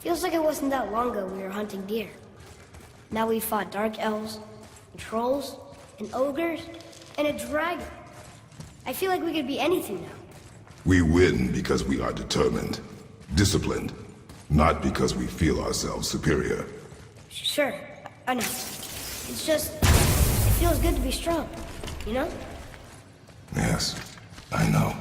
Feels like it wasn't that long ago we were hunting deer. Now we fought dark elves, and trolls, and ogres, and a dragon. I feel like we could be anything now. We win because we are determined, disciplined, not because we feel ourselves superior. Sure, I know. It's just, it feels good to be strong, you know? Yes, I know.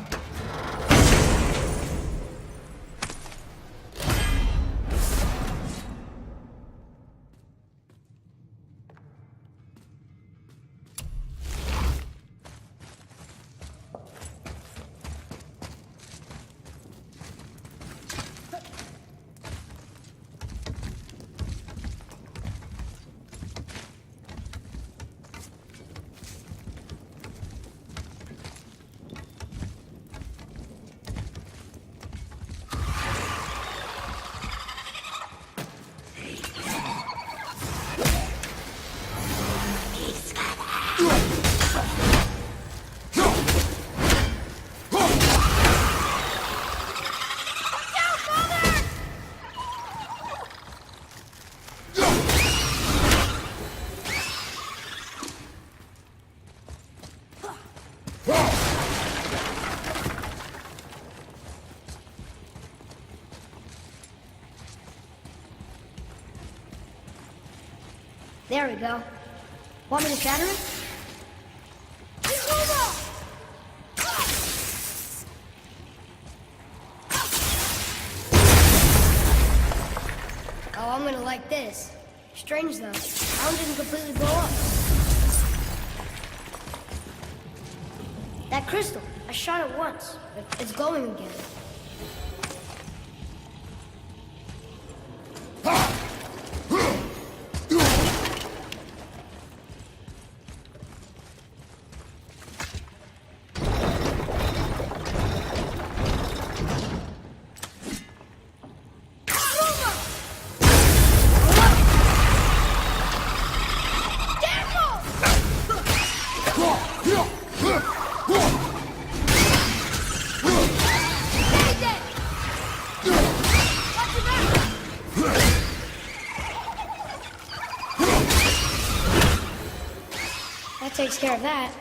There we go. Want me to shatter it? Oh, I'm gonna like this. Strange though, that one didn't completely blow up. That crystal, I shot it once, but it's glowing again. That takes care of that.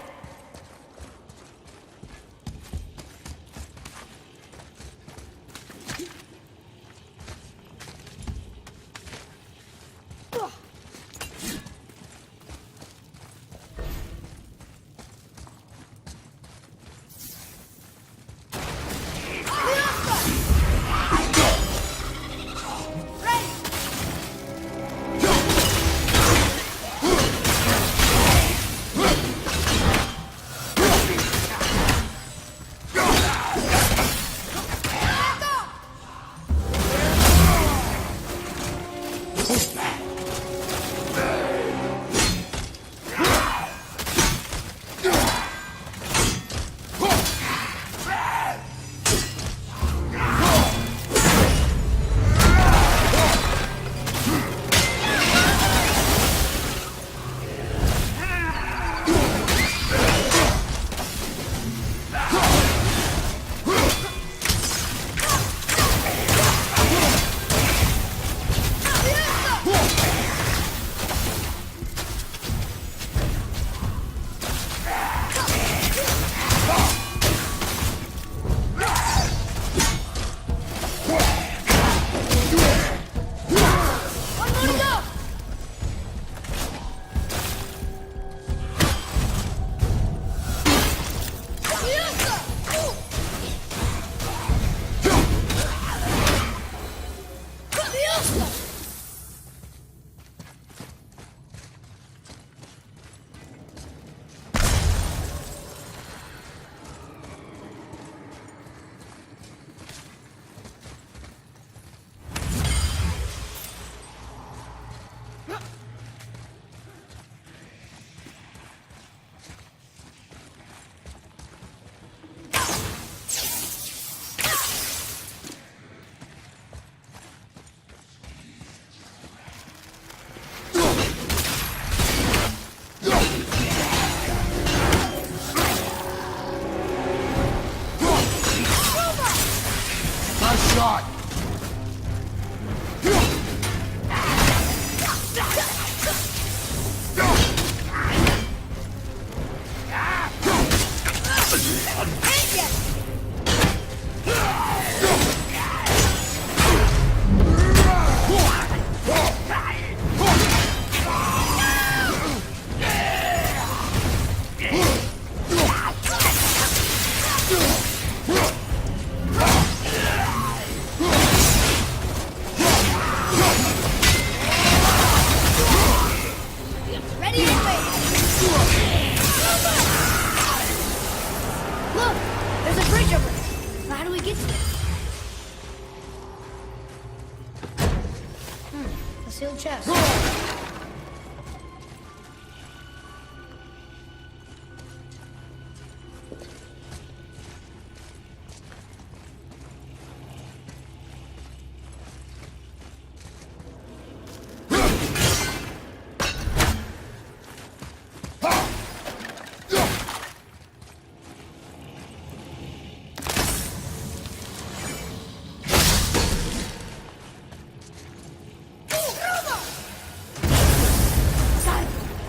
chest.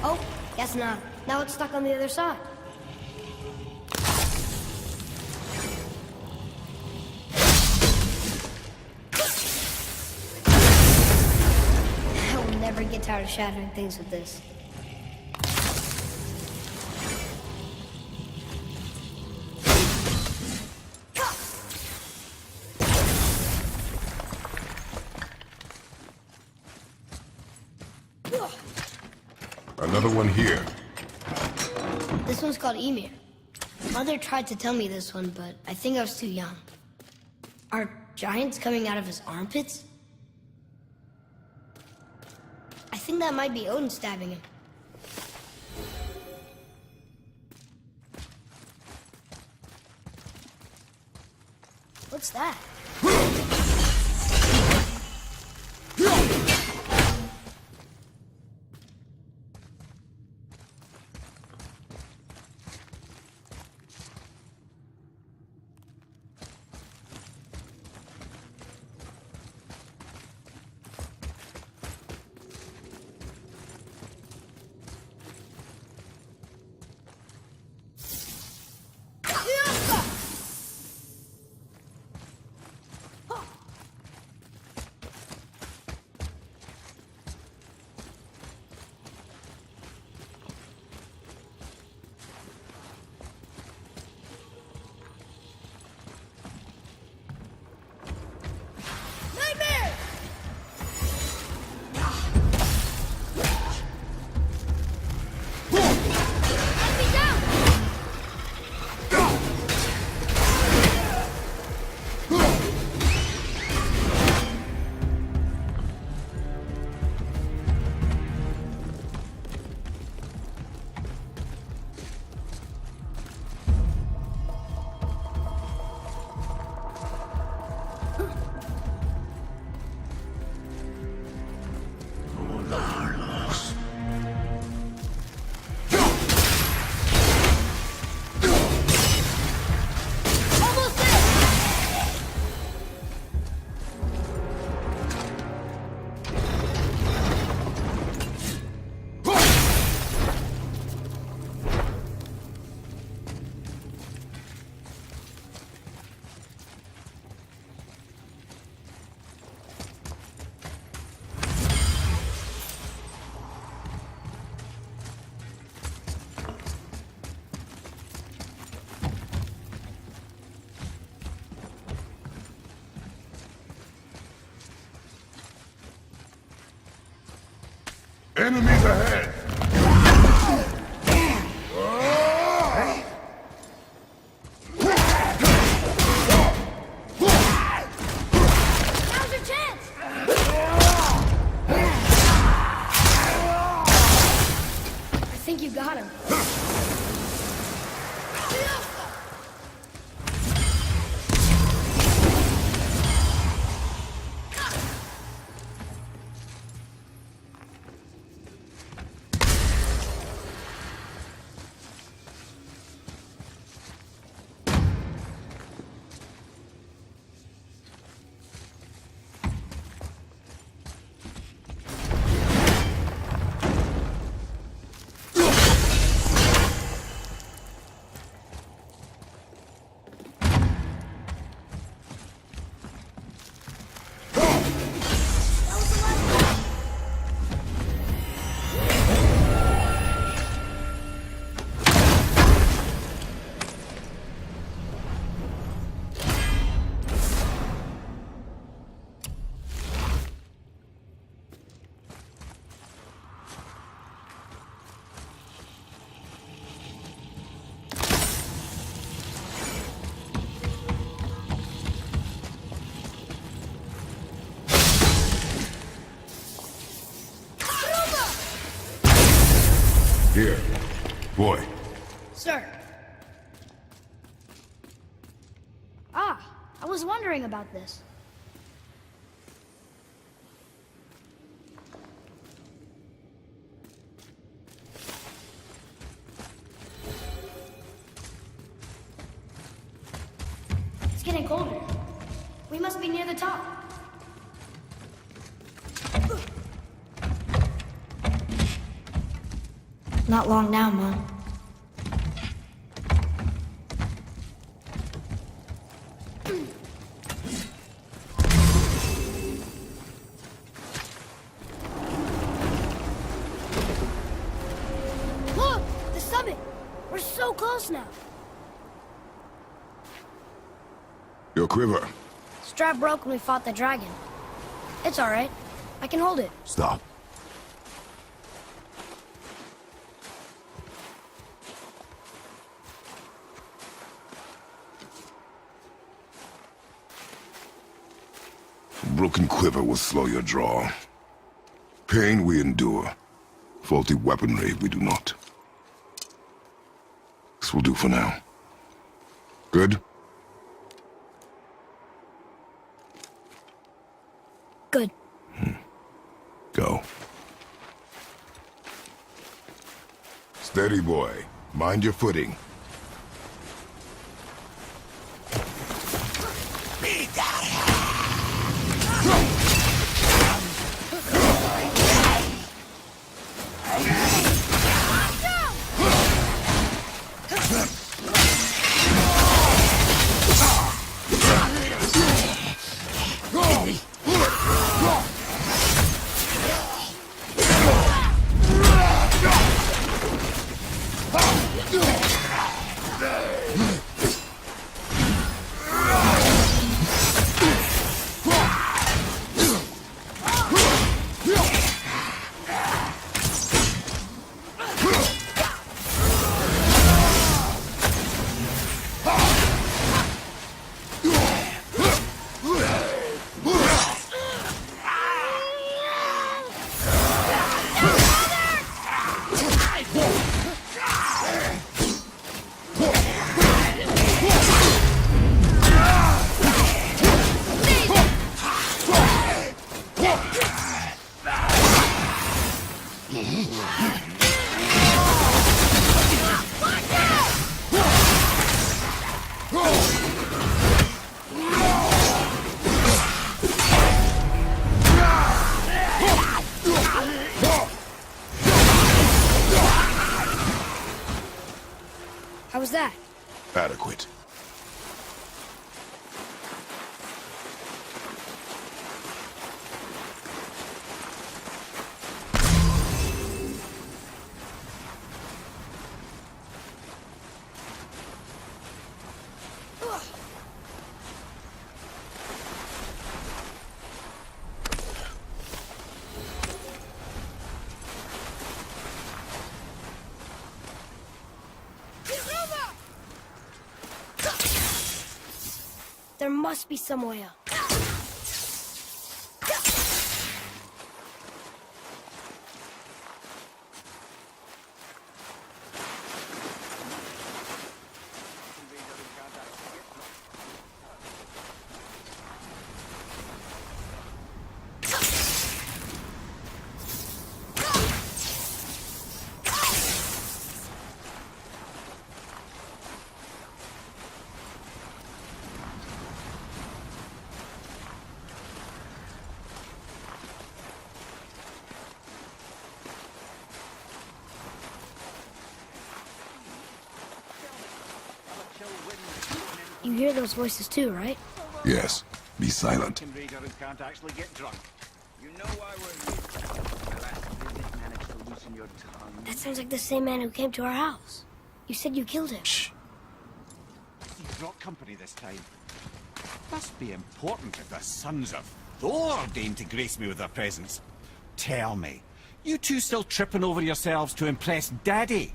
Oh, guess not. Now it's stuck on the other side. I will never get tired of shattering things with this. Another one here. This one's called Emir. Mother tried to tell me this one, but I think I was too young. Are giants coming out of his armpits? I think that might be Odin stabbing him. What's that? Enemies ahead! Now's your chance! I think you got him. Here. Boy. Sir. Ah, I was wondering about this. It's getting colder. We must be near the top. Not long now, Mom. Look! The summit! We're so close now. Your quiver. Strap broke when we fought the dragon. It's all right. I can hold it. Stop. Broken quiver will slow your draw. Pain we endure. Faulty weaponry we do not. This will do for now. Good? Good. Go. Steady, boy. Mind your footing. How was that? Adequate. There must be some way up. You hear those voices too, right? Yes. Be silent. Can't actually get drunk. You know why we're here. Managed to loosen your tongue. That sounds like the same man who came to our house. You said you killed him. Shh. You brought company this time. Must be important if the sons of Thor deign to grace me with their presence. Tell me, you two still tripping over yourselves to impress Daddy?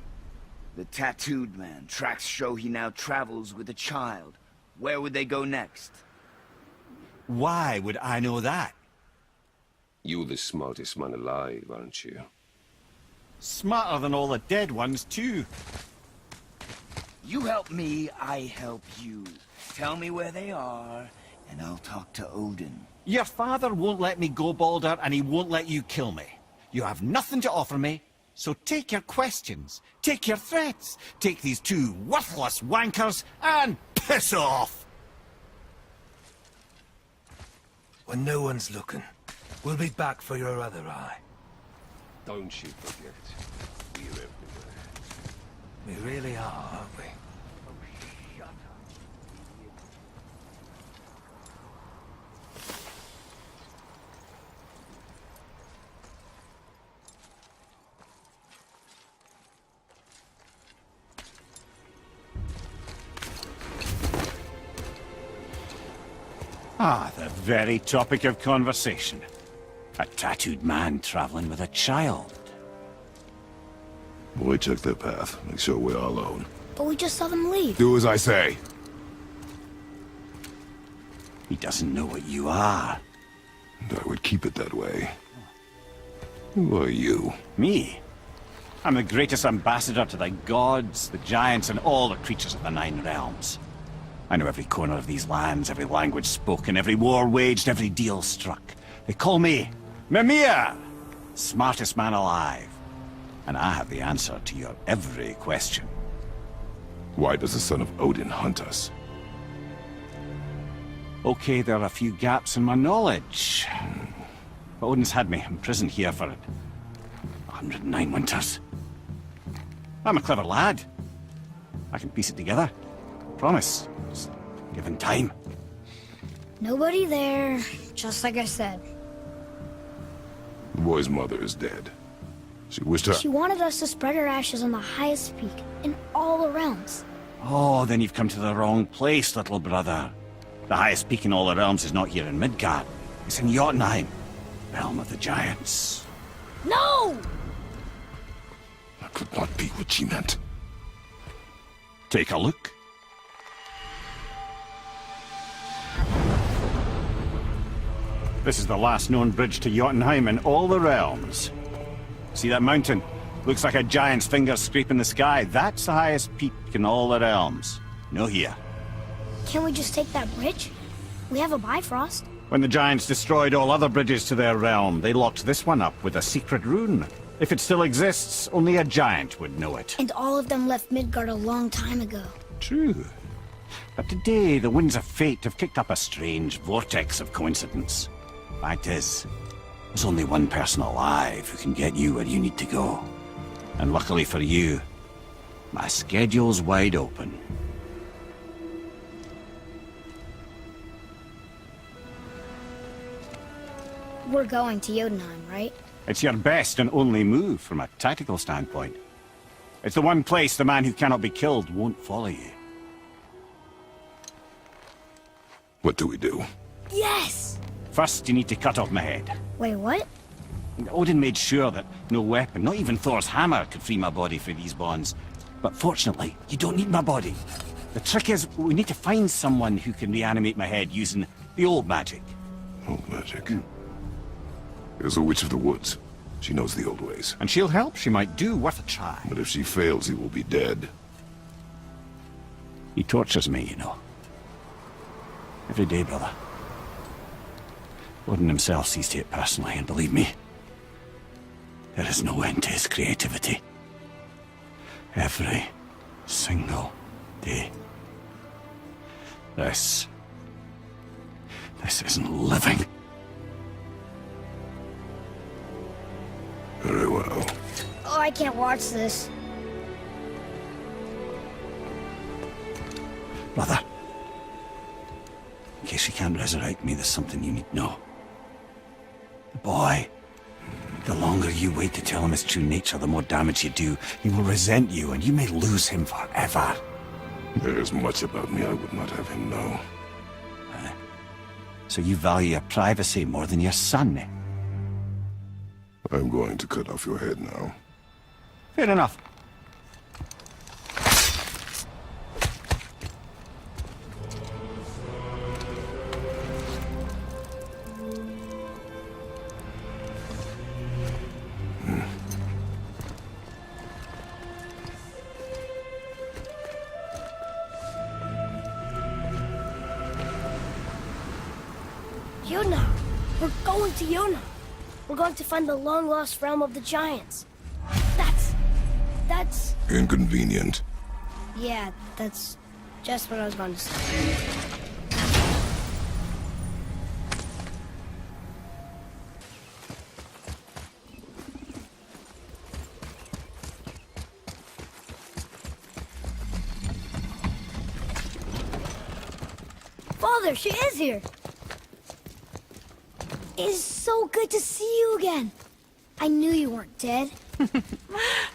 The tattooed man. Tracks show he now travels with a child. Where would they go next? Why would I know that? You're the smartest man alive, aren't you? Smarter than all the dead ones, too. You help me, I help you. Tell me where they are, and I'll talk to Odin. Your father won't let me go, Balder, and he won't let you kill me. You have nothing to offer me, so take your questions, take your threats, take these two worthless wankers, and piss off! When no one's looking, we'll be back for your other eye. Don't you forget, we're everywhere. We really are, aren't we? Ah, the very topic of conversation. A tattooed man traveling with a child. Boy, check their path. Make sure we're all alone. But we just saw them leave. Do as I say. He doesn't know what you are. And I would keep it that way. Who are you? Me? I'm the greatest ambassador to the gods, the giants, and all the creatures of the Nine Realms. I know every corner of these lands, every language spoken, every war waged, every deal struck. They call me Mimir, smartest man alive. And I have the answer to your every question. Why does the son of Odin hunt us? Okay, there are a few gaps in my knowledge. But Odin's had me imprisoned here for 109 winters. I'm a clever lad. I can piece it together. Promise. Just given time. Nobody there, just like I said. The boy's mother is dead. She wished her... She wanted us to spread her ashes on the highest peak in all the realms. Oh, then you've come to the wrong place, little brother. The highest peak in all the realms is not here in Midgard. It's in Jotunheim, realm of the giants. No! That could not be what she meant. Take a look. This is the last known bridge to Jotunheim in all the realms. See that mountain? Looks like a giant's finger scraping the sky. That's the highest peak in all the realms. No here. Can't we just take that bridge? We have a Bifrost. When the giants destroyed all other bridges to their realm, they locked this one up with a secret rune. If it still exists, only a giant would know it. And all of them left Midgard a long time ago. True. But today, the winds of fate have kicked up a strange vortex of coincidence. Fact is, there's only one person alive who can get you where you need to go. And luckily for you, my schedule's wide open. We're going to Jotunheim, right? It's your best and only move from a tactical standpoint. It's the one place the man who cannot be killed won't follow you. What do we do? Yes! First, you need to cut off my head. Wait, what? Odin made sure that no weapon, not even Thor's hammer, could free my body from these bonds. But fortunately, you don't need my body. The trick is, we need to find someone who can reanimate my head using the old magic. Old magic. There's a witch of the woods. She knows the old ways. And she'll help, she might do, worth a try. But if she fails, he will be dead. He tortures me, you know. Every day, brother. Odin himself sees to it personally, and believe me, there is no end to his creativity. Every single day. This isn't living. Very well. Oh, I can't watch this. Brother, in case you can't resurrect me, there's something you need to know. The boy, the longer you wait to tell him his true nature, the more damage you do. He will resent you, and you may lose him forever. There is much about me I would not have him know. So you value your privacy more than your son, eh? I'm going to cut off your head now. Fair enough. going to Yona. We're going to find the long-lost realm of the giants. That's... Inconvenient. Yeah, that's just what I was going to say. Father, she is here! It's so good to see you again. I knew you weren't dead.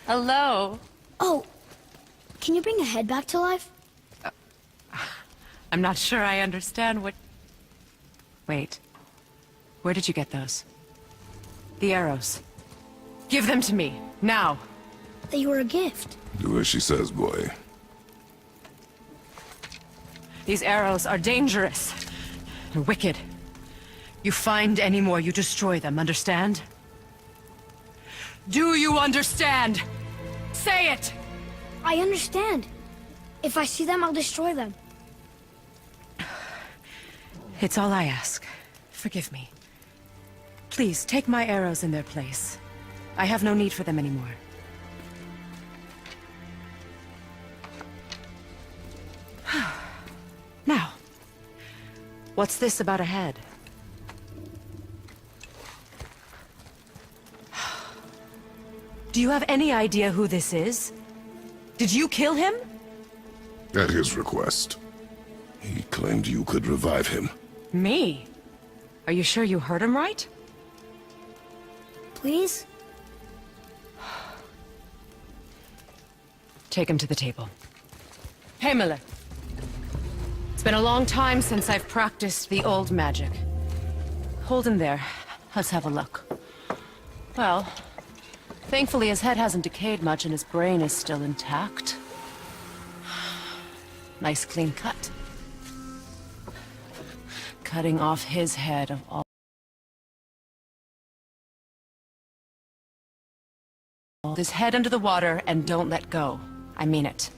Hello. Oh, can you bring a head back to life? I'm not sure I understand what... Wait. Where did you get those? The arrows. Give them to me, now. They were a gift. Do as she says, boy. These arrows are dangerous and wicked. You find any more, you destroy them, understand? Do you understand? Say it! I understand. If I see them, I'll destroy them. It's all I ask. Forgive me. Please, take my arrows in their place. I have no need for them anymore. Now, what's this about a head? Do you have any idea who this is? Did you kill him? At his request. He claimed you could revive him. Me? Are you sure you heard him right? Please? Take him to the table. Hey, Miller. It's been a long time since I've practiced the old magic. Hold him there. Let's have a look. Well, thankfully his head hasn't decayed much and his brain is still intact. Nice clean cut. Cutting off his head of all... His head under the water and don't let go. I mean it.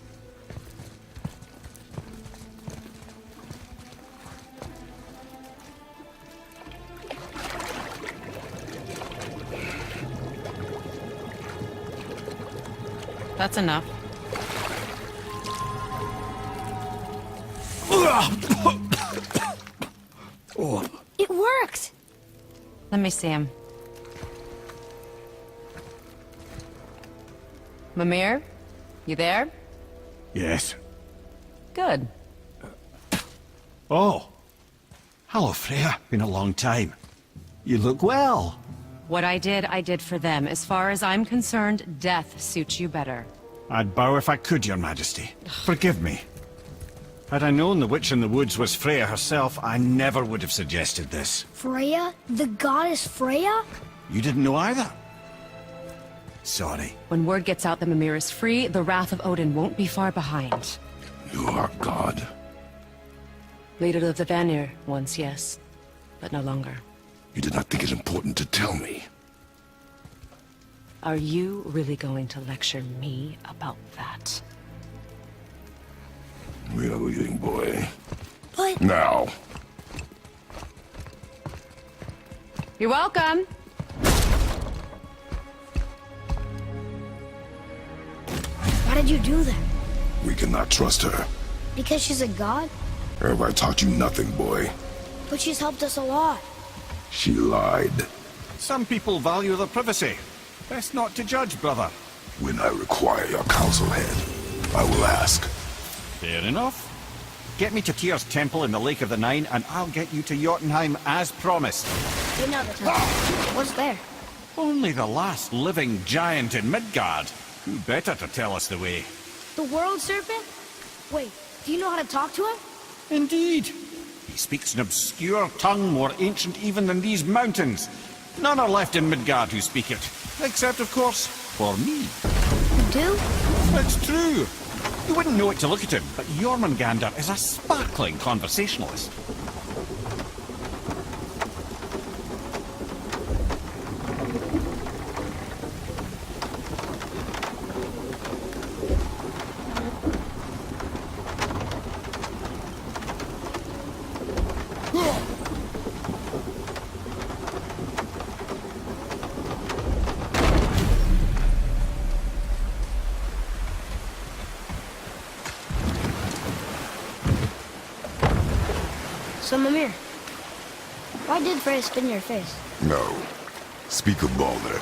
That's enough. It worked! Let me see him. Mimir? You there? Yes. Good. Oh. Hello, Freya. Been a long time. You look well. What I did for them. As far as I'm concerned, death suits you better. I'd bow if I could, Your Majesty. Forgive me. Had I known the witch in the woods was Freya herself, I never would have suggested this. Freya? The goddess Freya? You didn't know either? Sorry. When word gets out that Mimir is free, the wrath of Odin won't be far behind. You are God. Leader of the Vanir, once, yes. But no longer. You did not think it important to tell me. Are you really going to lecture me about that? We are leaving, boy. But... Now. You're welcome! Why did you do that? We cannot trust her. Because she's a god? Have I taught you nothing, boy? But she's helped us a lot. She lied. Some people value their privacy. Best not to judge, brother. When I require your counsel head, I will ask. Fair enough. Get me to Tyr's temple in the Lake of the Nine, and I'll get you to Jotunheim as promised. Another time. What's there? Only the last living giant in Midgard. Who better to tell us the way? The world serpent? Wait, do you know how to talk to him? Indeed. He speaks an obscure tongue more ancient even than these mountains. None are left in Midgard who speak it. Except, of course, for me. You do? It's true. You wouldn't know it to look at him, but Jormungandr is a sparkling conversationalist. So, Mimir, why did Freya spin your face? No. Speak of Baldur.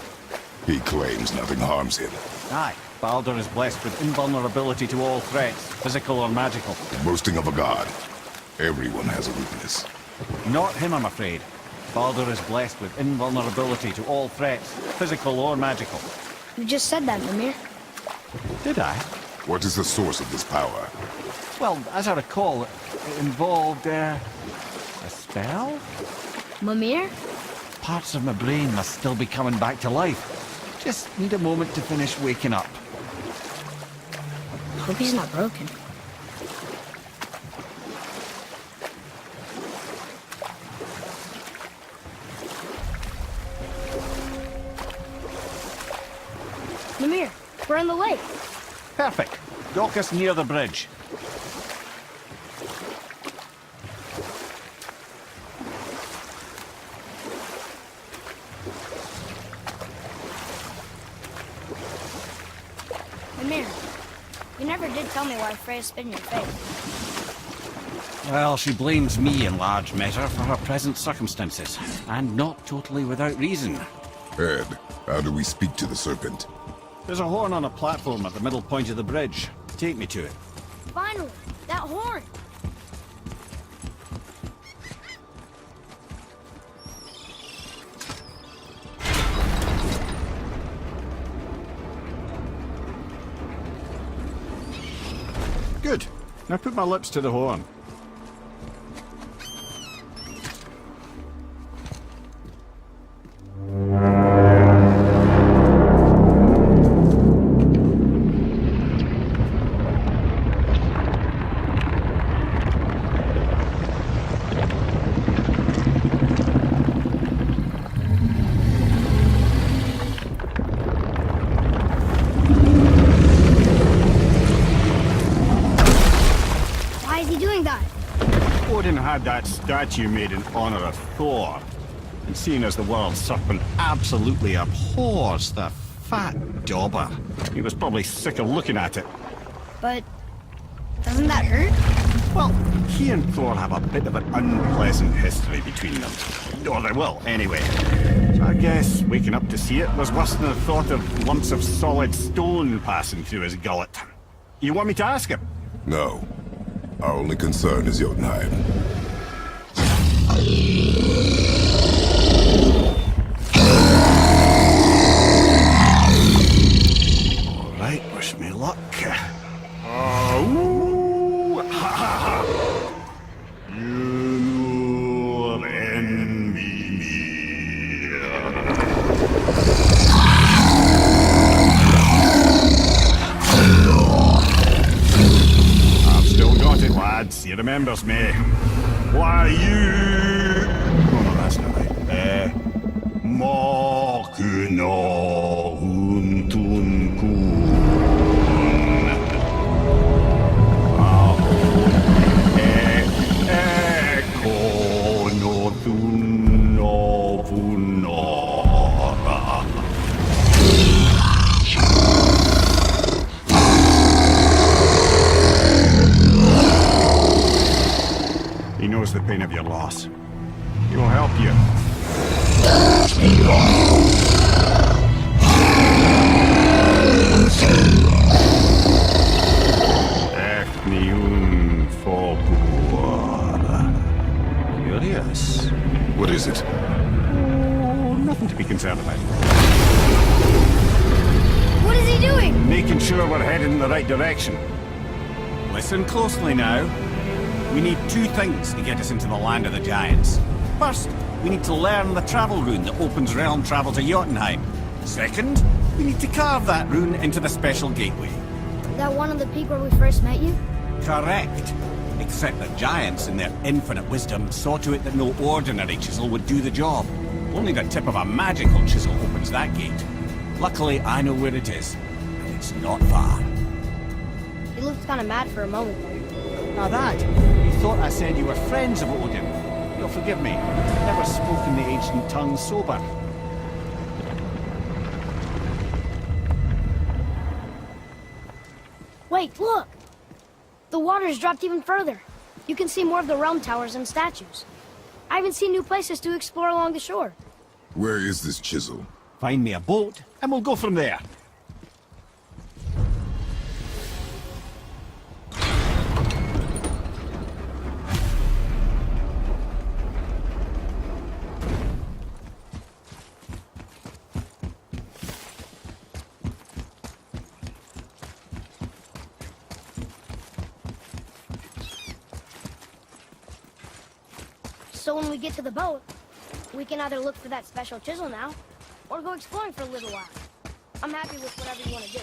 He claims nothing harms him. Aye, Baldur is blessed with invulnerability to all threats, physical or magical. Boasting of a god. Everyone has a weakness. Not him, I'm afraid. Baldur is blessed with invulnerability to all threats, physical or magical. You just said that, Mimir. Did I? What is the source of this power? Well, as I recall, it involved, a spell? Mimir? Parts of my brain must still be coming back to life. Just need a moment to finish waking up. Hope he's not broken. Mimir, we're on the lake. Perfect. Dock us near the bridge. Mimir, you never did tell me why Freya spit in your face. Well, she blames me in large measure for her present circumstances, and not totally without reason. Ed, how do we speak to the serpent? There's a horn on a platform at the middle point of the bridge. Take me to it. Finally, that horn. Good. Now put my lips to the horn. Why is he doing that? Odin had that statue made in honor of Thor. And seeing as the world serpent absolutely abhors the fat dauber, he was probably sick of looking at it. But doesn't that hurt? Well, he and Thor have a bit of an unpleasant history between them. Or they will, anyway. So I guess waking up to see it was worse than the thought of lumps of solid stone passing through his gullet. You want me to ask him? No. Our only concern is Jotunheim. All right, wish me luck. Ooh, ha, ha, ha. You envy me. I've still got it, lads. He remembers me. Why, you... Oh, no, that's not right. Mokuno huntun kun. Eko no thun no punora. He knows the pain of your loss. He will help you. Echniun fobuara. Curious. What is it? Oh, nothing to be concerned about. What is he doing? Making sure we're headed in the right direction. Listen closely now. We need two things to get us into the land of the giants. First, we need to learn the travel rune that opens realm travel to Jotunheim. Second, we need to carve that rune into the special gateway. That one on the peak where we first met you? Correct. Except the giants, in their infinite wisdom, saw to it that no ordinary chisel would do the job. Only the tip of a magical chisel opens that gate. Luckily, I know where it is, and it's not far. You looked kind of mad for a moment there. Now that, you thought I said you were friends of Odin. You'll forgive me. Never spoken the ancient tongue sober. Wait, look! The water's dropped even further. you can see more of the realm towers and statues. I even see new places to explore along the shore. Where is this chisel? Find me a boat, and we'll go from there. So when we get to the boat, we can either look for that special chisel now, or go exploring for a little while. I'm happy with whatever you want to do.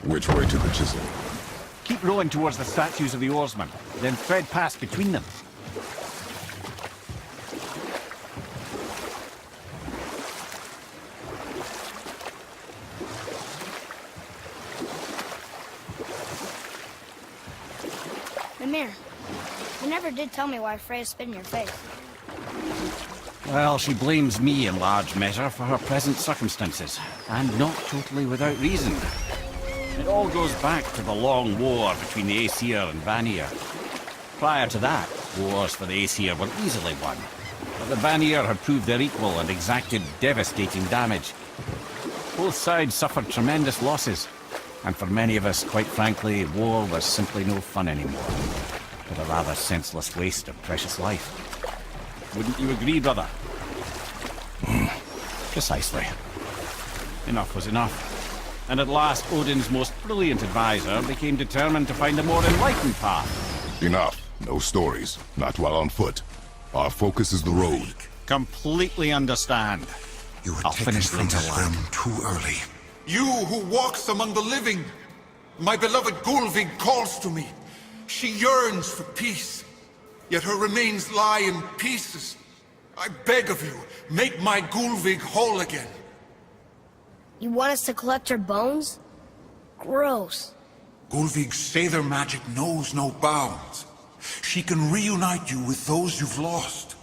Which way to the chisel? Keep rowing towards the statues of the oarsmen, then thread past between them. Mimir, you never did tell me why Freya spit in your face. Well, she blames me in large measure for her present circumstances, and not totally without reason. It all goes back to the long war between the Aesir and Vanir. Prior to that, wars for the Aesir were easily won, but the Vanir had proved their equal and exacted devastating damage. Both sides suffered tremendous losses, and for many of us, quite frankly, war was simply no fun anymore, but a rather senseless waste of precious life. Wouldn't you agree, brother? Precisely. Enough was enough. And at last, Odin's most brilliant advisor became determined to find a more enlightened path. Enough. No stories. Not while on foot. Our focus is the road. Completely understand. You were I'll taken finish from things this alive. realm too early. You who walks among the living, my beloved Gulvig calls to me. She yearns for peace, yet her remains lie in pieces. I beg of you, make my Gulvig whole again. You want us to collect her bones? Gross. Gulvig's Seither magic knows no bounds. She can reunite you with those you've lost.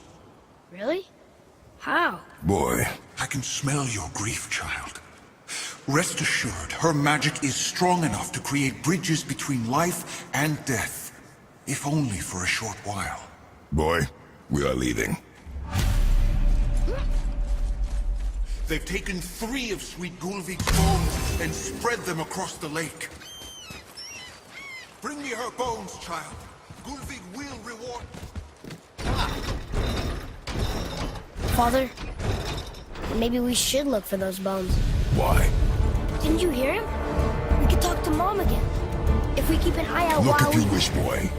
Really? How? Boy, I can smell your grief, child. Rest assured, her magic is strong enough to create bridges between life and death, if only for a short while. boy, we are leaving. They've taken 3 of Sweet Gulvig's bones and spread them across the lake. Bring me her bones, child. Gulvig will reward... Father, maybe we should look for those bones. Why? Didn't you hear him? We could talk to Mom again. If we keep an eye out Look while if you wish, boy.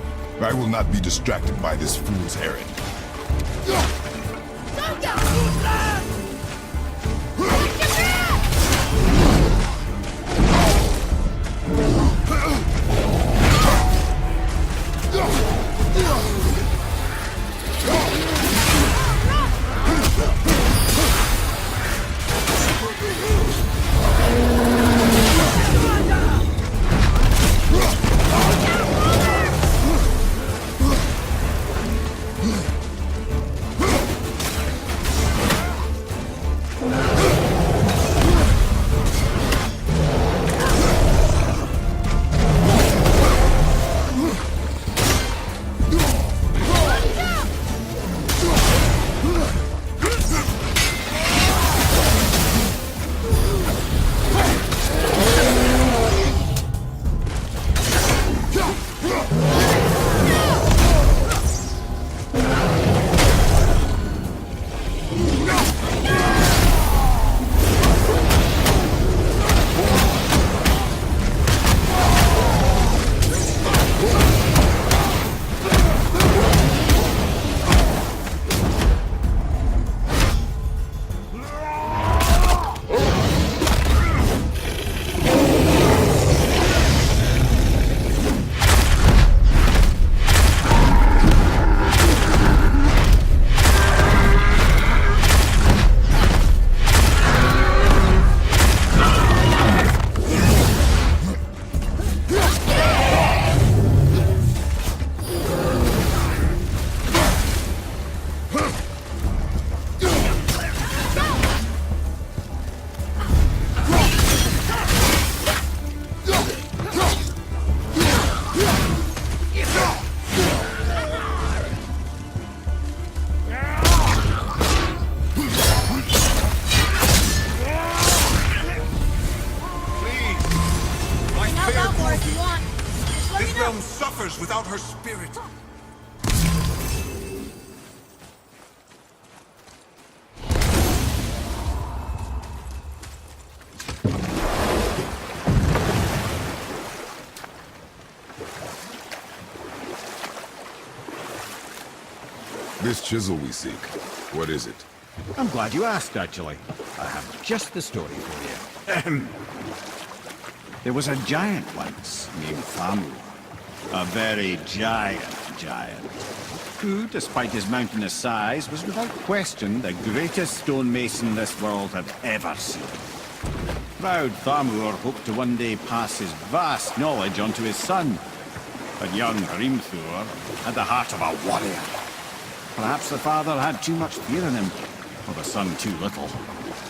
I will not be distracted by this fool's errand. This chisel we seek, what is it? I'm glad you asked, actually. I have just the story for you. Ahem. There was a giant once named Thamur. A very giant, who, despite his mountainous size, was without question the greatest stonemason this world had ever seen. Proud Thamur hoped to one day pass his vast knowledge on to his son. But young Hrimthur had the heart of a warrior. Perhaps the father had too much fear in him, or the son too little.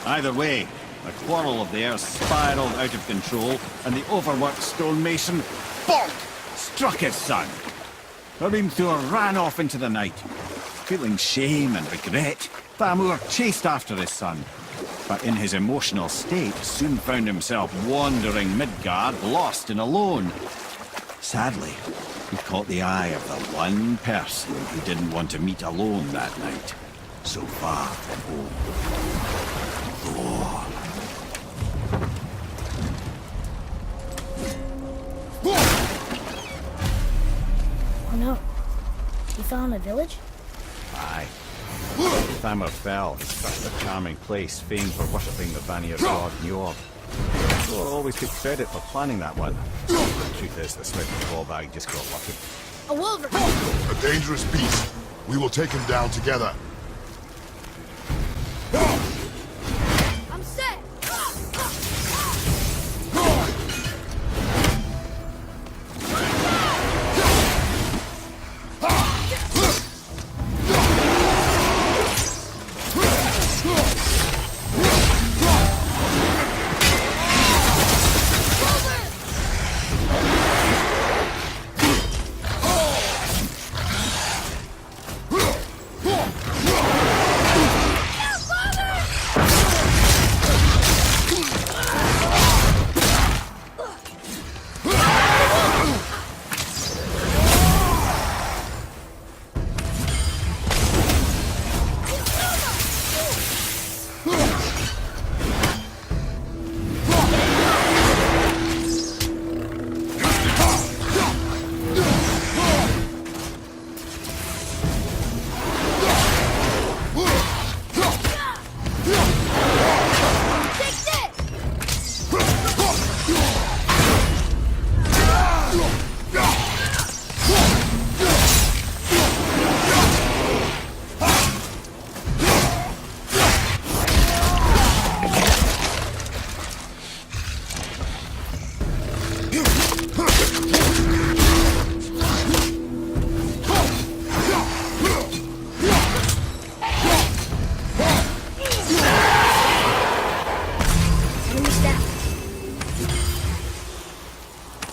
Either way, the quarrel of theirs spiraled out of control, and the overworked stonemason, bonk, struck his son. Hrimthur ran off into the night. Feeling shame and regret, Thamur chased after his son, but in his emotional state soon found himself wandering Midgard, lost and alone. Sadly, he caught the eye of the one person who didn't want to meet alone that night, so far from home. Thor. Oh no. He fell in a village? Aye. Thamur fell in such a charming place, famed for worshipping the Vanir god Njord. Thor always took credit for planning that one. The truth is, the Smith and Claw bag just got lucky. A wolverine! A dangerous beast. We will take him down together. I'm set!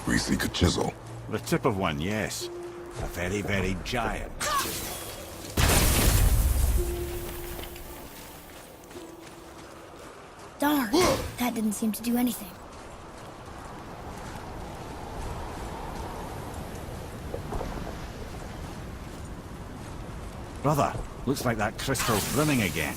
We seek a chisel. The tip of one, yes. A very, very giant. Darn, that didn't seem to do anything. Brother, looks like that crystal's brimming again.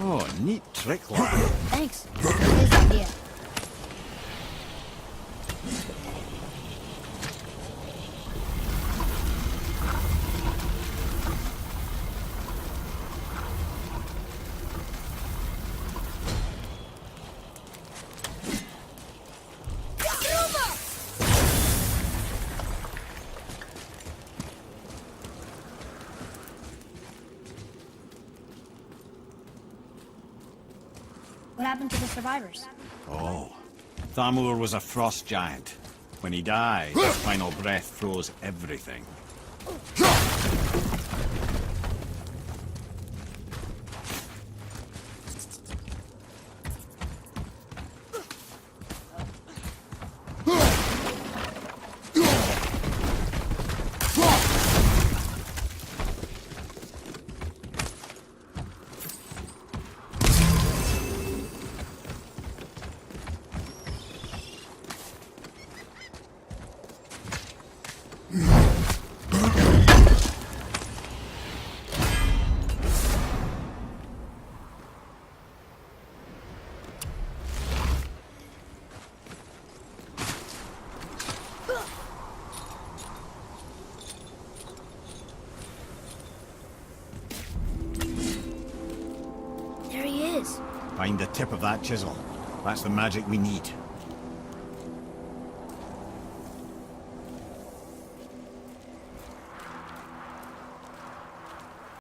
Oh, neat trick, lad. Thanks. His idea. What happened to the survivors? Oh, Thamur was a frost giant. When he died, his final breath froze everything. is. Find the tip of that chisel. That's the magic we need.